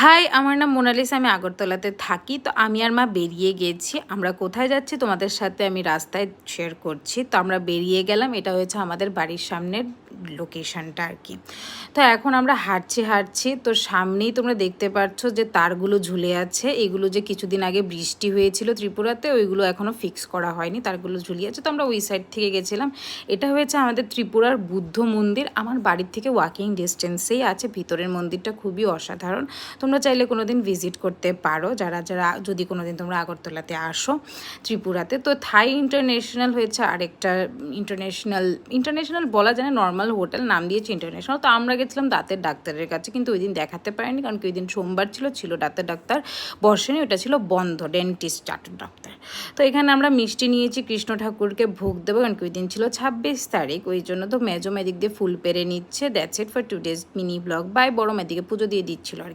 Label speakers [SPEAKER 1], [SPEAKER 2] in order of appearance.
[SPEAKER 1] High, আমার নাম Mona Lisa. আমি আগরতলাতে থাকি। তো আমি আর মা বেরিয়ে গেছি। আমরা কোথায় যাচ্ছি তোমাদের সাথে আমি রাস্তায় শেয়ার করছি। তো আমরা বেরিয়ে গেলাম। এটা হয়েছে আমাদের বাড়ির সামনের লোকেশনটা আর কি। তো এখন আমরা হাঁটছি। তো সামনেই তোমরা দেখতে পাচ্ছ যে তারগুলো ঝুলে আছে। এগুলো যে কিছুদিন আগে বৃষ্টি হয়েছিল ত্রিপুরাতে, ওইগুলো এখনও ফিক্স করা হয়নি, তারগুলো ঝুলিয়ে আছে। তো আমরা ওই সাইড থেকে গেছিলাম। এটা হয়েছে আমাদের ত্রিপুরার বুদ্ধ মন্দির। আমার বাড়ির থেকে ওয়াকিং ডিস্টেন্সেই আছে। ভিতরের মন্দিরটা খুবই অসাধারণ। তোমরা চাইলে কোনো দিন ভিজিট করতে পারো, যারা যদি কোনো দিন তোমরা আগরতলাতে আসো ত্রিপুরাতে। তো থাই ইন্টারন্যাশনাল হয়েছে আরেকটা ইন্টারন্যাশনাল বলা যায় না, নর্মাল হোটেল, নাম দিয়েছে ইন্টারন্যাশনাল। তো আমরা গেছিলাম দাঁতের ডাক্তারের কাছে, কিন্তু ওই দিন দেখাতে পারিনি, কারণ কি ওই দিন সোমবার ছিল দাঁতের ডাক্তার বসেনি, ওটা ছিল বন্ধ, ডেন্টিস্ট ডাক্তার। তো এখানে আমরা মিষ্টি নিয়েছি কৃষ্ণ ঠাকুরকে ভোগ দেবো, কারণ কি ওই দিন ছিল 26 তারিখ, ওই জন্য। তো মেজো এদিক দিয়ে ফুল পেরে নিচ্ছে। That's it for today's mini vlog. Bye. বড় মেদিকে পুজো দিয়ে দিচ্ছিল আর